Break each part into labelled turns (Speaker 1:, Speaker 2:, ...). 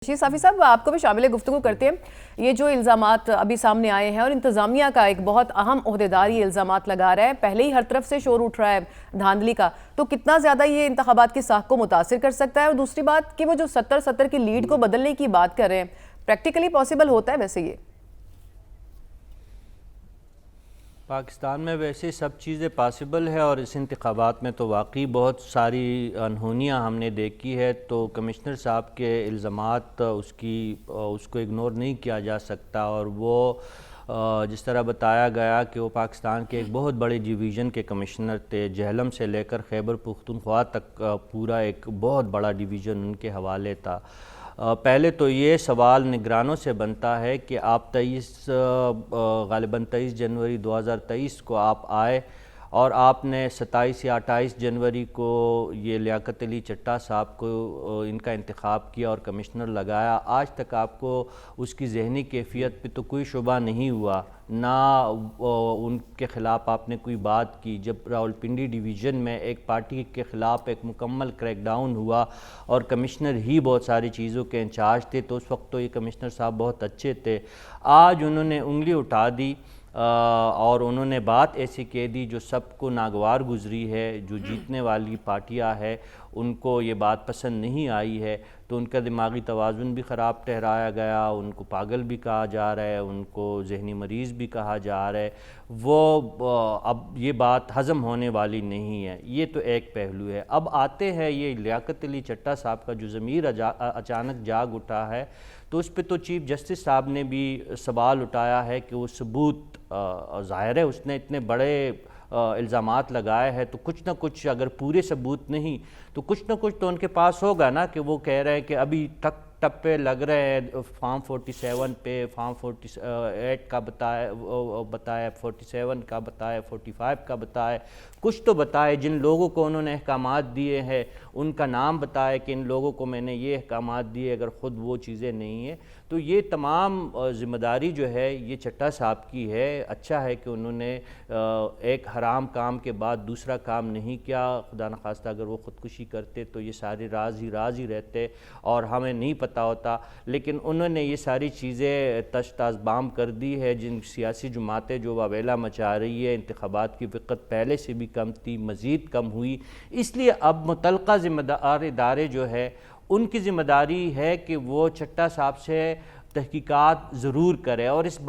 Speaker 1: جی صافی صاحب، آپ کو بھی شامل گفتگو کرتے ہیں۔ یہ جو الزامات ابھی سامنے آئے ہیں اور انتظامیہ کا ایک بہت اہم عہدیدار یہ الزامات لگا رہا ہے، پہلے ہی ہر طرف سے شور اٹھ رہا ہے دھاندلی کا، تو کتنا زیادہ یہ انتخابات کی ساکھ کو متاثر کر سکتا ہے؟ اور دوسری بات کہ وہ جو 70 کی لیڈ کو بدلنے کی بات کر رہے ہیں، پریکٹیکلی پاسبل ہوتا ہے ویسے یہ؟
Speaker 2: پاکستان میں ویسے سب چیزیں پاسبل ہے، اور اس انتخابات میں تو واقعی بہت ساری انہونیاں ہم نے دیکھی ہے، تو کمشنر صاحب کے الزامات اس کو اگنور نہیں کیا جا سکتا۔ اور وہ جس طرح بتایا گیا کہ وہ پاکستان کے ایک بہت بڑے ڈویژن کے کمشنر تھے، جہلم سے لے کر خیبر پختونخوا تک پورا ایک بہت بڑا ڈویژن ان کے حوالے تھا۔ پہلے تو یہ سوال نگرانوں سے بنتا ہے کہ آپ غالباً 23 جنوری 2023 کو آپ آئے اور آپ نے 27 یا 28 جنوری کو یہ لیاقت علی چٹھا صاحب کو ان کا انتخاب کیا اور کمشنر لگایا۔ آج تک آپ کو اس کی ذہنی کیفیت پہ تو کوئی شبہ نہیں ہوا، نہ ان کے خلاف آپ نے کوئی بات کی۔ جب راولپنڈی ڈویژن میں ایک پارٹی کے خلاف ایک مکمل کریک ڈاؤن ہوا اور کمشنر ہی بہت ساری چیزوں کے انچارج تھے، تو اس وقت تو یہ کمشنر صاحب بہت اچھے تھے۔ آج انہوں نے انگلی اٹھا دی اور انہوں نے بات ایسی کہہ دی جو سب کو ناگوار گزری ہے، جو جیتنے والی پارٹیاں ہے ان کو یہ بات پسند نہیں آئی ہے، تو ان کا دماغی توازن بھی خراب ٹھہرایا گیا، ان کو پاگل بھی کہا جا رہا ہے، ان کو ذہنی مریض بھی کہا جا رہا ہے۔ اب یہ بات ہضم ہونے والی نہیں ہے، یہ تو ایک پہلو ہے۔ اب آتے ہیں یہ لیاقت علی چٹھا صاحب کا جو ضمیر اچانک جاگ اٹھا ہے، تو اس پہ تو چیف جسٹس صاحب نے بھی سوال اٹھایا ہے کہ وہ ثبوت ظاہر ہے اس نے اتنے بڑے الزامات لگائے ہیں، تو کچھ نہ کچھ اگر پورے ثبوت نہیں تو کچھ نہ کچھ تو ان کے پاس ہوگا نا، کہ وہ کہہ رہے ہیں کہ ابھی تک ٹپے لگ رہے ہیں فارم 47 پہ، فارم 48 کا بتائے، 47 کا بتائے، 45 کا بتائے، کچھ تو بتائے۔ جن لوگوں کو انہوں نے احکامات دیے ہیں ان کا نام بتائے کہ ان لوگوں کو میں نے یہ احکامات دیے، اگر خود وہ چیزیں نہیں ہیں تو یہ تمام ذمہ داری جو ہے یہ چٹھا صاحب کی ہے۔ اچھا ہے کہ انہوں نے ایک حرام کام کے بعد دوسرا کام نہیں کیا، خدا نخواستہ اگر وہ خودکشی کرتے تو یہ سارے راز ہی رہتے اور ہمیں نہیں پتہ ہوتا، لیکن انہوں نے یہ ساری چیزیں تش تاز بام کر دی ہے۔ جن سیاسی جماعتیں جو واویلا مچا رہی ہے، انتخابات کی وقت پہلے سے بھی کم تھی، مزید کم ہوئی، اس لیے اب متعلقہ ذمہ دار ادارے جو ہے ان کی ذمہ داری ہے کہ وہ چٹھا صاحب سے تحقیقات ضرور کرے، اور اس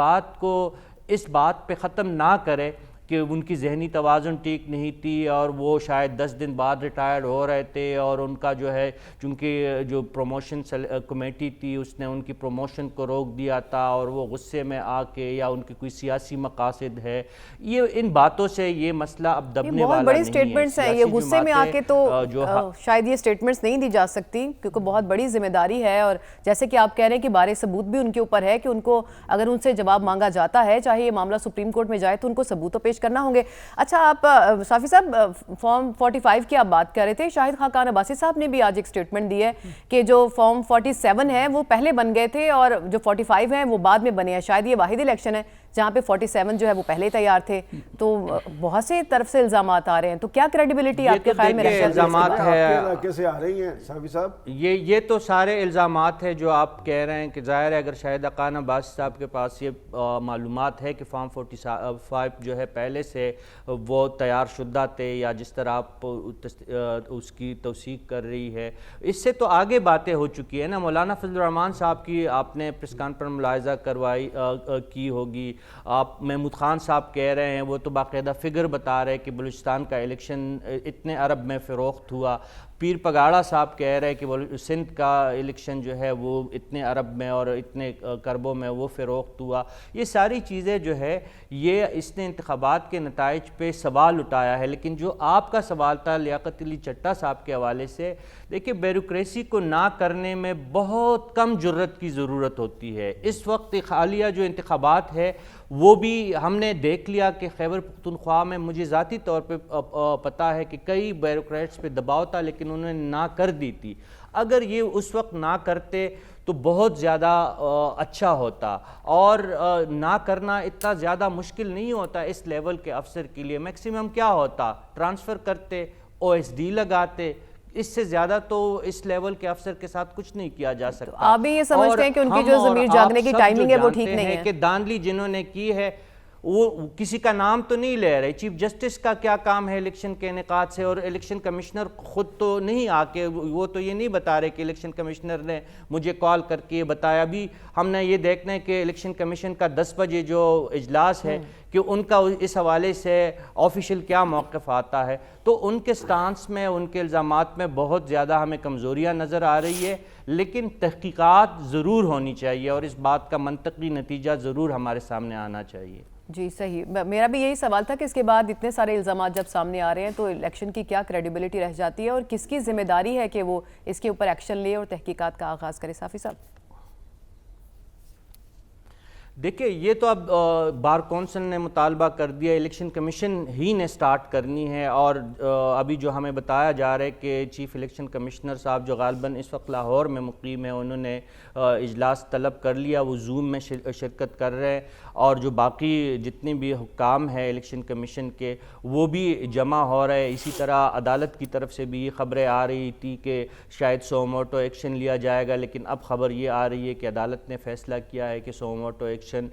Speaker 2: بات پہ ختم نہ کرے کہ ان کی ذہنی توازن ٹھیک نہیں تھی اور وہ شاید 10 دن بعد ریٹائرڈ ہو رہے تھے، اور ان کا جو ہے چونکہ جو پروموشن کمیٹی تھی اس نے ان کی پروموشن کو روک دیا تھا، اور وہ غصے میں آ کے یا ان کی کوئی سیاسی مقاصد ہے، یہ ان باتوں سے یہ مسئلہ اب دبنے والا نہیں ہے۔
Speaker 1: بہت بڑی سٹیٹمنٹس ہیں یہ، غصے میں آ کے تو شاید یہ سٹیٹمنٹس نہیں دی جا سکتی، کیونکہ بہت بڑی ذمہ داری ہے، اور جیسے کہ آپ کہہ رہے ہیں کہ بارے ثبوت بھی ان کے اوپر ہے کہ ان کو اگر ان سے جواب مانگا جاتا ہے، چاہے یہ معاملہ سپریم کورٹ میں جائے، تو ان کو ثبوت پیش کرنا ہوں گے۔ اچھا، آپ صافی صاحب فارم 45 کی آپ بات کر رہے تھے، شاہد خاقان عباسی صاحب نے بھی آج ایک سٹیٹمنٹ دی ہے کہ جو فارم 47 ہے وہ پہلے بن گئے تھے اور جو 45 ہیں وہ بعد میں بنے ہیں، شاید یہ واحد الیکشن ہے جہاں پہ 47 جو ہے وہ پہلے تیار تھے، تو بہت سے طرف سے الزامات آ رہے ہیں، تو کیا کریڈیبلٹی آپ کے خیال میں رہتی ہے؟
Speaker 2: الزامات ہے
Speaker 3: کیسے آ رہی ہیں صافی صاحب؟
Speaker 2: یہ تو سارے الزامات ہیں جو آپ کہہ رہے ہیں کہ ظاہر ہے اگر شاہد خاقان عباسی صاحب کے پاس یہ معلومات ہے کہ فارم 45 جو ہے پہلے سے وہ تیار شدہ تھے، یا جس طرح آپ اس کی توثیق کر رہی ہے، اس سے تو آگے باتیں ہو چکی ہیں نا۔ مولانا فضل الرحمان صاحب کی آپ نے پریس کانفرنس پر ملاحظہ کی ہوگی، آپ محمود خان صاحب کہہ رہے ہیں، وہ تو باقاعدہ فگر بتا رہے کہ بلوچستان کا الیکشن اتنے ارب میں فروخت ہوا، پیر پگاڑا صاحب کہہ رہے کہ سندھ کا الیکشن جو ہے وہ اتنے ارب میں اور اتنے کربوں میں وہ فروخت ہوا۔ یہ ساری چیزیں جو ہے یہ اس نے انتخابات کے نتائج پہ سوال اٹھایا ہے، لیکن جو آپ کا سوال تھا لیاقت علی چٹھا صاحب کے حوالے سے، دیکھیں بیوروکریسی کو نہ کرنے میں بہت کم جرت کی ضرورت ہوتی ہے۔ اس وقت حالیہ جو انتخابات ہے وہ بھی ہم نے دیکھ لیا کہ خیبر پختونخوا میں مجھے ذاتی طور پہ پتہ ہے کہ کئی بیوروکریٹس پہ دباؤ تھا، لیکن انہوں نے نہ کر دی تھی۔ اگر یہ اس وقت نہ کرتے تو بہت زیادہ اچھا ہوتا، اور نہ کرنا اتنا زیادہ مشکل نہیں ہوتا اس لیول کے افسر کے لیے۔ میکسیمم کیا ہوتا، ٹرانسفر کرتے، او ایس ڈی لگاتے، اس سے زیادہ تو اس لیول کے افسر کے ساتھ کچھ نہیں کیا جا سکتا.
Speaker 1: آپ بھی یہ سمجھتے ہیں کہ ان کی جو ضمیر جاگنے کی ٹائمنگ ہے وہ ٹھیک نہیں ہے؟
Speaker 2: کہ دھاندلی جنہوں نے کی ہے وہ کسی کا نام تو نہیں لے رہے. چیف جسٹس کا کیا کام ہے الیکشن کے انعقاد سے؟ اور الیکشن کمشنر خود تو نہیں آ کے وہ تو یہ نہیں بتا رہے کہ الیکشن کمشنر نے مجھے کال کر کے یہ بتایا. ابھی ہم نے یہ دیکھنا ہے کہ الیکشن کمیشن کا 10 بجے جو اجلاس ہے کہ ان کا اس حوالے سے آفیشیل کیا موقف آتا ہے. تو ان کے سٹانس میں ان کے الزامات میں بہت زیادہ ہمیں کمزوریاں نظر آ رہی ہے, لیکن تحقیقات ضرور ہونی چاہیے اور اس بات کا منطقی نتیجہ ضرور ہمارے سامنے آنا چاہیے.
Speaker 1: جی صحیح. میرا بھی یہی سوال تھا کہ اس کے بعد اتنے سارے الزامات جب سامنے آ رہے ہیں تو الیکشن کی کیا کریڈیبلٹی رہ جاتی ہے اور کس کی ذمہ داری ہے کہ وہ اس کے اوپر ایکشن لے اور تحقیقات کا آغاز کرے؟ صافی صاحب
Speaker 2: دیکھیں, یہ تو اب بار کونسل نے مطالبہ کر دیا, الیکشن کمیشن ہی نے سٹارٹ کرنی ہے. اور ابھی جو ہمیں بتایا جا رہا ہے کہ چیف الیکشن کمشنر صاحب جو غالباً اس وقت لاہور میں مقیم ہیں, انہوں نے اجلاس طلب کر لیا, وہ زوم میں شرکت کر رہے ہیں. اور جو باقی جتنے بھی حکام ہیں الیکشن کمیشن کے وہ بھی جمع ہو رہے ہیں. اسی طرح عدالت کی طرف سے بھی خبریں آ رہی تھی کہ شاید سو موٹو ایکشن لیا جائے گا, لیکن اب خبر یہ آ رہی ہے کہ عدالت نے فیصلہ کیا ہے کہ سو موٹو ایکشن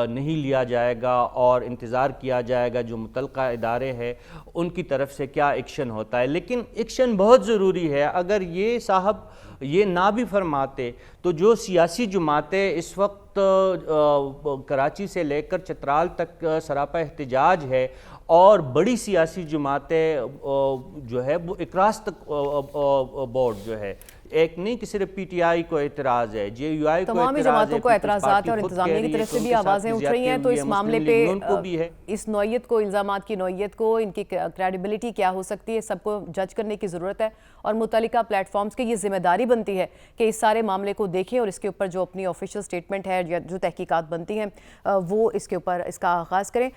Speaker 2: نہیں لیا جائے گا اور انتظار کیا جائے گا جو متعلقہ ادارے ہیں ان کی طرف سے کیا ایکشن ہوتا ہے. لیکن ایکشن بہت ضروری ہے. اگر یہ صاحب یہ نہ بھی فرماتے تو جو سیاسی جماعتیں اس وقت کراچی سے لے کر چترال تک سراپا احتجاج ہے اور بڑی سیاسی جماعتیں جو ہے وہ اکراس تک بورڈ جو ہے, ایک نہیں کہ صرف پی ٹی آئی کو اعتراض ہے, جے یو آئی کو اعتراض ہے,
Speaker 1: تمامی جماعتوں کو اعتراضات اور انتظامیہ کی طرف سے بھی آوازیں اٹھ رہی ہیں. تو اس معاملے پہ اس نوعیت کو, الزامات کی نوعیت کو, ان کی کریڈیبلٹی کیا ہو سکتی ہے, سب کو جج کرنے کی ضرورت ہے. اور متعلقہ پلیٹ فارمز کی یہ ذمہ داری بنتی ہے کہ اس سارے معاملے کو دیکھیں اور اس کے اوپر جو اپنی آفیشیل سٹیٹمنٹ ہے یا جو تحقیقات بنتی ہیں وہ اس کے اوپر اس کا آغاز کریں.